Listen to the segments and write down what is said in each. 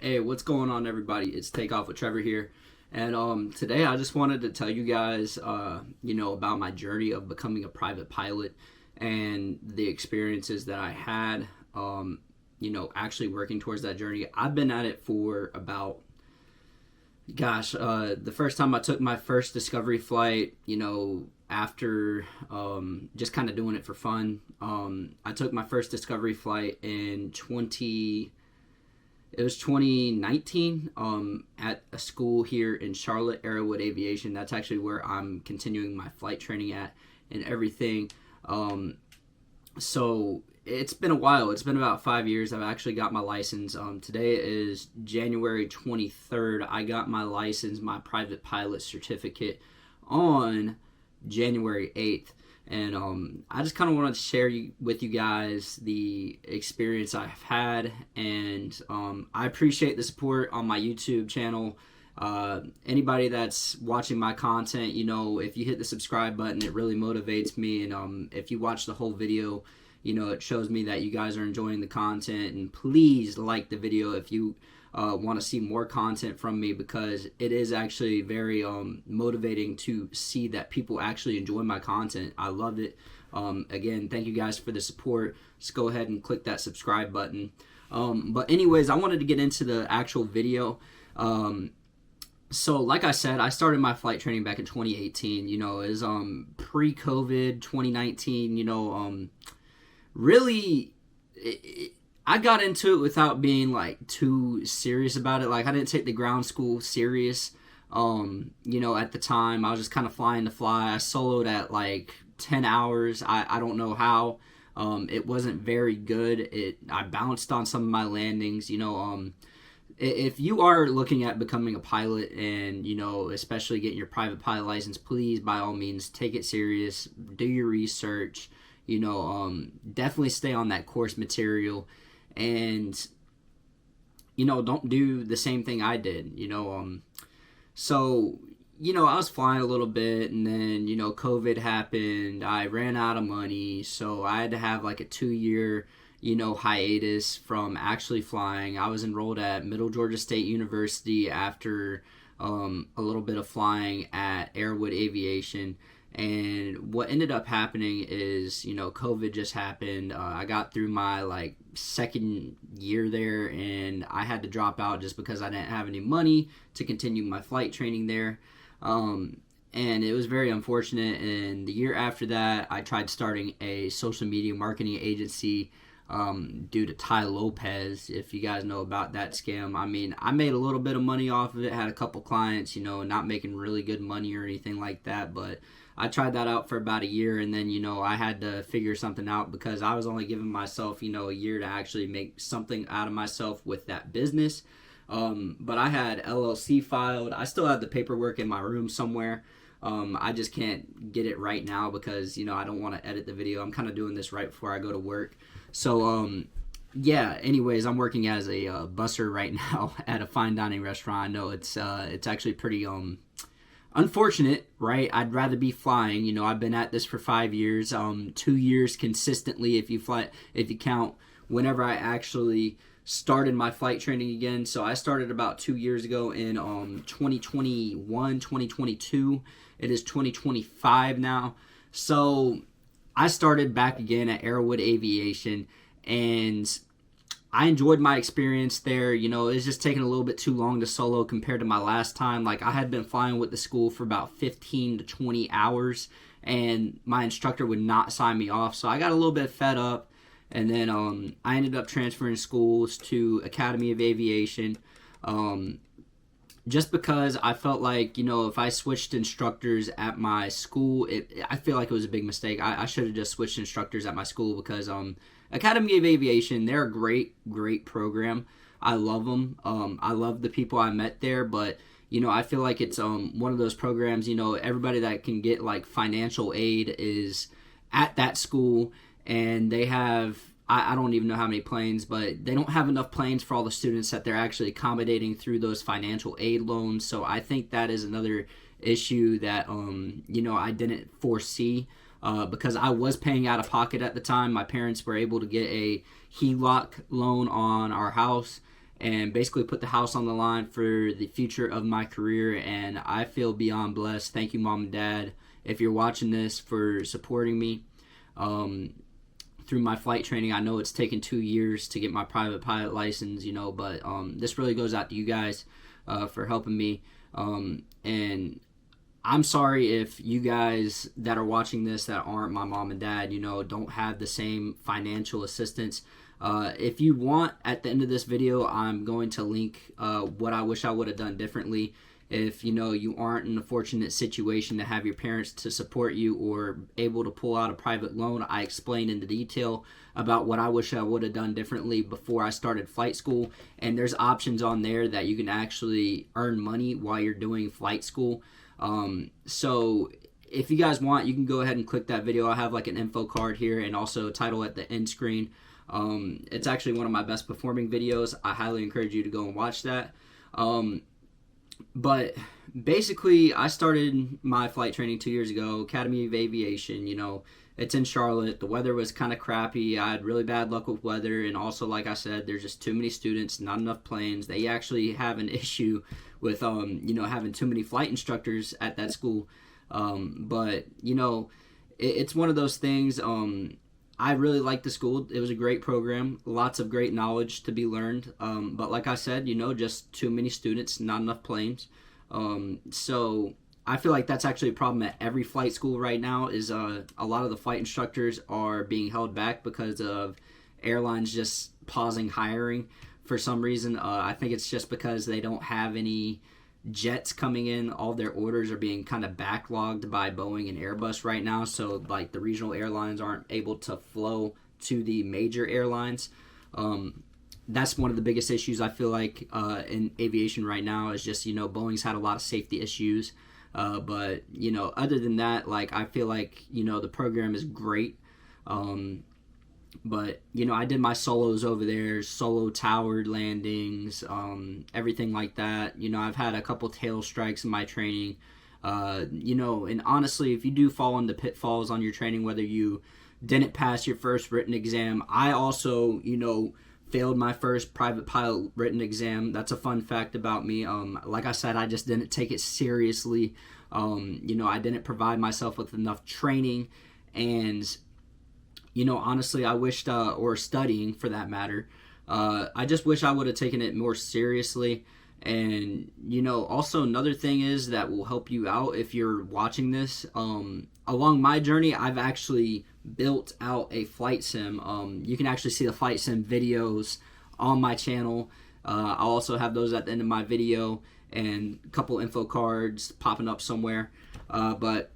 Hey, what's going on, everybody? It's Takeoff with Trevor here, and today I just wanted to tell you guys, about my journey of becoming a private pilot and the experiences that I had, actually working towards that journey. I've been at it for about, the first time I took my first discovery flight, after just kind of doing it for fun. I took my first discovery flight in 2019 at a school here in Charlotte, Arrowwood Aviation. That's actually where I'm continuing my flight training at and everything. So it's been a while. It's been about 5 years. I've actually got my license. Today is January 23rd. I got my license, my private pilot certificate on January 8th. And I just kind of wanted to share with you guys the experience I've had, and I appreciate the support on my YouTube channel. Anybody that's watching my content, if you hit the subscribe button, it really motivates me, and if you watch the whole video, it shows me that you guys are enjoying the content. And please like the video if you want to see more content from me, because it is actually very motivating to see that people actually enjoy my content. I love it. Again, thank you guys for the support. Just go ahead and click that subscribe button. But anyways, I wanted to get into the actual video. So like I said, I started my flight training back in 2018. It was pre-COVID 2019. Really, I got into it without being like too serious about it. Like, I didn't take the ground school serious. At the time I was just kind of flying to fly. I soloed at like 10 hours. I don't know how. It wasn't very good. I bounced on some of my landings. If you are looking at becoming a pilot and, especially getting your private pilot license, please, by all means, take it serious. Do your research. Definitely stay on that course material, and don't do the same thing I did. So I was flying a little bit, and then COVID happened. I ran out of money, so I had to have like a 2-year hiatus from actually flying. I was enrolled at Middle Georgia State University after a little bit of flying at Arrowwood Aviation. And what ended up happening is, COVID just happened. I got through my second year there, and I had to drop out just because I didn't have any money to continue my flight training there. And it was very unfortunate. And the year after that, I tried starting a social media marketing agency due to Ty Lopez, if you guys know about that scam. I mean, I made a little bit of money off of it, had a couple clients, not making really good money or anything like that, but I tried that out for about a year, and then, I had to figure something out, because I was only giving myself, a year to actually make something out of myself with that business. But I had LLC filed. I still have the paperwork in my room somewhere. I just can't get it right now because, I don't want to edit the video. I'm kind of doing this right before I go to work. So, anyways, I'm working as a busser right now at a fine dining restaurant. I know it's actually pretty unfortunate, right? I'd rather be flying. I've been at this for 5 years, 2 years consistently if you count whenever I actually started my flight training again. So I started about 2 years ago in 2021, 2022. It is 2025 now. So I started back again at Arrowwood Aviation, and I enjoyed my experience there. It's just taking a little bit too long to solo compared to my last time. Like, I had been flying with the school for about 15 to 20 hours, and my instructor would not sign me off. So I got a little bit fed up, and then I ended up transferring schools to Academy of Aviation. Just because I felt like, if I switched instructors at my school, I feel like it was a big mistake. I should have just switched instructors at my school, because Academy of Aviation, they're a great, great program. I love them. I love the people I met there, but, I feel like it's one of those programs, everybody that can get financial aid is at that school, and they have, I don't even know how many planes, but they don't have enough planes for all the students that they're actually accommodating through those financial aid loans. So I think that is another issue that, I didn't foresee. because I was paying out of pocket at the time. My parents were able to get a HELOC loan on our house, and basically put the house on the line for the future of my career. And I feel beyond blessed. Thank you, Mom and Dad, if you're watching this, for supporting me through my flight training. I know it's taken 2 years to get my private pilot license, but this really goes out to you guys for helping me. And I'm sorry if you guys that are watching this that aren't my mom and dad, don't have the same financial assistance. If you want, at the end of this video, I'm going to link what I wish I would have done differently. If you aren't in a fortunate situation to have your parents to support you or able to pull out a private loan, I explain into detail about what I wish I would have done differently before I started flight school. And there's options on there that you can actually earn money while you're doing flight school. So if you guys want, you can go ahead and click that video. I have like an info card here and also a title at the end screen. It's actually one of my best performing videos. I highly encourage you to go and watch that. But basically, I started my flight training 2 years ago, Academy of Aviation. It's in Charlotte. The weather was kind of crappy. I had really bad luck with weather, and also, like I said, there's just too many students, not enough planes. They actually have an issue with, having too many flight instructors at that school. But it's one of those things. I really liked the school. It was a great program, lots of great knowledge to be learned. But like I said, just too many students, not enough planes. So I feel like that's actually a problem at every flight school right now. Is a lot of the flight instructors are being held back because of airlines just pausing hiring for some reason. I think it's just because they don't have any jets coming in. All their orders are being kind of backlogged by Boeing and Airbus right now, so like the regional airlines aren't able to flow to the major airlines. That's one of the biggest issues I feel like in aviation right now, is just Boeing's had a lot of safety issues, but other than that, like I feel like the program is great. But I did my solos over there, solo towered landings, everything like that. I've had a couple tail strikes in my training. And honestly, if you do fall into pitfalls on your training, whether you didn't pass your first written exam, I also, failed my first private pilot written exam. That's a fun fact about me. Like I said, I just didn't take it seriously. I didn't provide myself with enough training, and honestly, I wished, or studying for that matter, I just wish I would have taken it more seriously. And, also another thing is that will help you out if you're watching this. Along my journey, I've actually built out a flight sim. You can actually see the flight sim videos on my channel. I'll also have those at the end of my video and a couple info cards popping up somewhere. But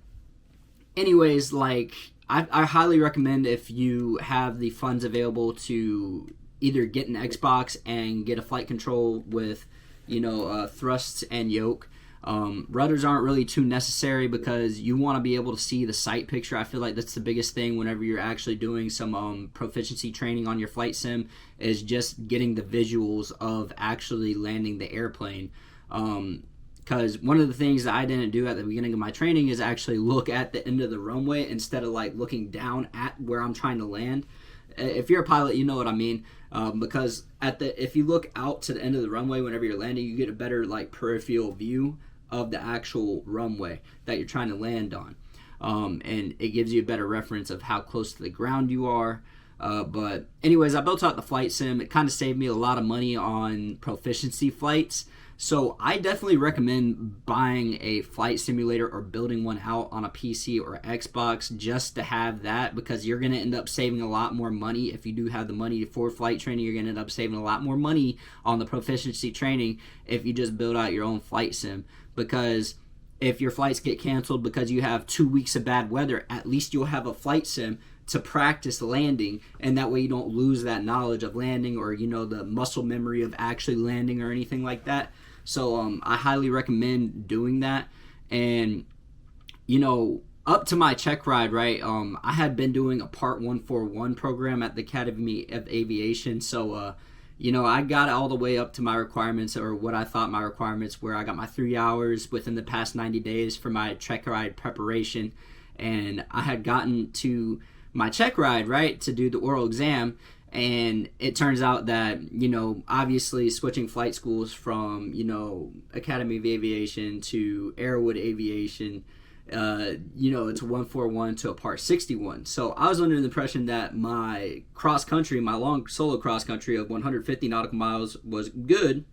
anyways, like, I highly recommend, if you have the funds available, to either get an Xbox and get a flight control with, thrusts and yoke. Rudders aren't really too necessary because you want to be able to see the sight picture. I feel like that's the biggest thing whenever you're actually doing some proficiency training on your flight sim, is just getting the visuals of actually landing the airplane. Because one of the things that I didn't do at the beginning of my training is actually look at the end of the runway instead of like looking down at where I'm trying to land. If you're a pilot, you know what I mean. Because if you look out to the end of the runway whenever you're landing, you get a better like peripheral view of the actual runway that you're trying to land on. And it gives you a better reference of how close to the ground you are. But anyways, I built out the flight sim. It kind of saved me a lot of money on proficiency flights. So I definitely recommend buying a flight simulator or building one out on a PC or Xbox just to have that, because you're going to end up saving a lot more money. If you do have the money for flight training, you're going to end up saving a lot more money on the proficiency training if you just build out your own flight sim. Because if your flights get canceled because you have 2 weeks of bad weather, at least you'll have a flight sim to practice landing, and that way you don't lose that knowledge of landing, or the muscle memory of actually landing or anything like that. So I highly recommend doing that. And up to my check ride, right, I had been doing a Part 141 program at the Academy of Aviation. So I got all the way up to my requirements, or what I thought my requirements were. I got my 3 hours within the past 90 days for my check ride preparation, and I had gotten to my check ride, right, to do the oral exam, And it turns out that, obviously switching flight schools from, Academy of Aviation to Airwood Aviation, it's a 141 to a Part 61. So I was under the impression that my cross country, my long solo cross country of 150 nautical miles was good,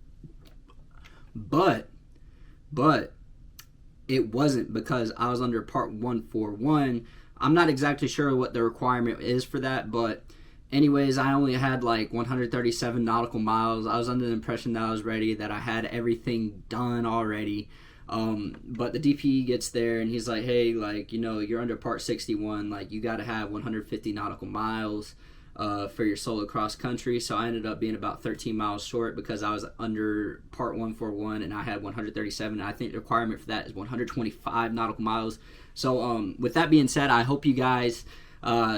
but it wasn't, because I was under Part 141. I'm not exactly sure what the requirement is for that, but anyways, I only had like 137 nautical miles. I was under the impression that I was ready, that I had everything done already. But the DPE gets there and he's like, hey, like, you're under Part 61. Like, you got to have 150 nautical miles for your solo cross country. So I ended up being about 13 miles short because I was under Part 141 and I had 137. And I think the requirement for that is 125 nautical miles. So with that being said, I hope you guys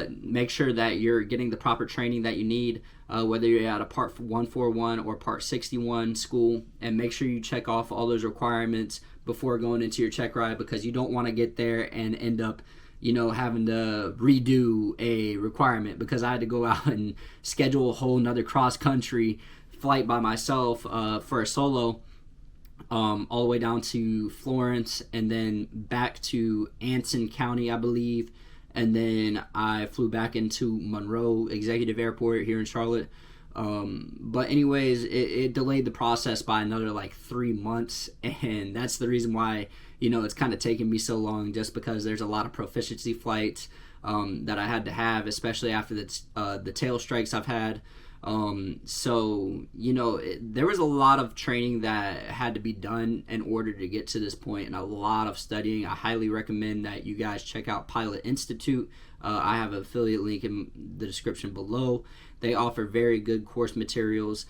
make sure that you're getting the proper training that you need, whether you're at a Part 141 or Part 61 school, and make sure you check off all those requirements before going into your check ride, because you don't want to get there and end up having to redo a requirement, because I had to go out and schedule a whole nother cross country flight by myself for a solo, all the way down to Florence and then back to Anson County, I believe. And then I flew back into Monroe Executive Airport here in Charlotte. But anyways, it delayed the process by another like 3 months. And that's the reason why, it's kind of taken me so long, just because there's a lot of proficiency flights that I had to have, especially after the tail strikes I've had. So, there was a lot of training that had to be done in order to get to this point, and a lot of studying. I highly recommend that you guys check out Pilot Institute. I have an affiliate link in the description below. They offer very good course materials.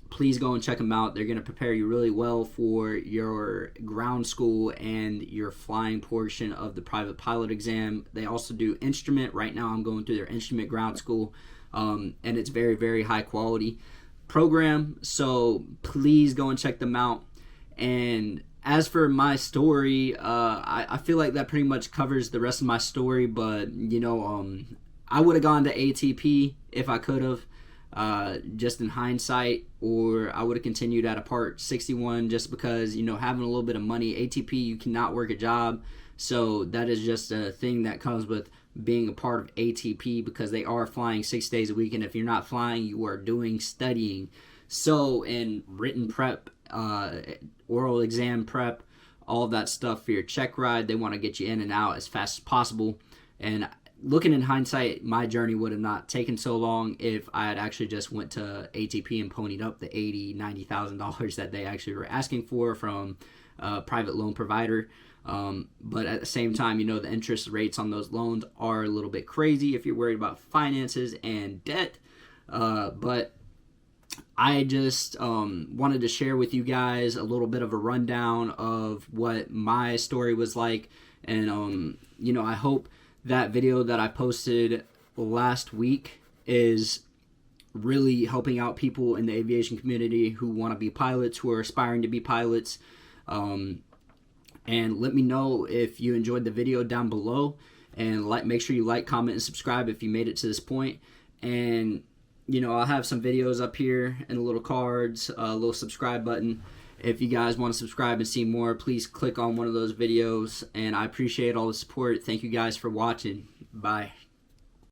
Please go and check them out. They're going to prepare you really well for your ground school and your flying portion of the private pilot exam. They also do instrument. Right now I'm going through their instrument ground school. And it's very, very high quality program, so please go and check them out. And as for my story, I feel like that pretty much covers the rest of my story, but I would have gone to ATP if I could have, just in hindsight, or I would have continued at a Part 61 just because, having a little bit of money. ATP, you cannot work a job, so that is just a thing that comes with being a part of ATP, because they are flying 6 days a week, and if you're not flying, you are doing studying. So in written prep, oral exam prep, all of that stuff for your check ride, they want to get you in and out as fast as possible. And looking in hindsight, my journey would have not taken so long if I had actually just went to ATP and ponied up the $80,000-$90,000 that they actually were asking for from a private loan provider. But at the same time, the interest rates on those loans are a little bit crazy if you're worried about finances and debt. But I just wanted to share with you guys a little bit of a rundown of what my story was like. And, I hope that video that I posted last week is really helping out people in the aviation community who want to be pilots, who are aspiring to be pilots. And let me know if you enjoyed the video down below, and make sure you like, comment, and subscribe if you made it to this point. And I'll have some videos up here and the little cards, a little subscribe button. If you guys want to subscribe and see more, please click on one of those videos, and I appreciate all the support. Thank you guys for watching. Bye.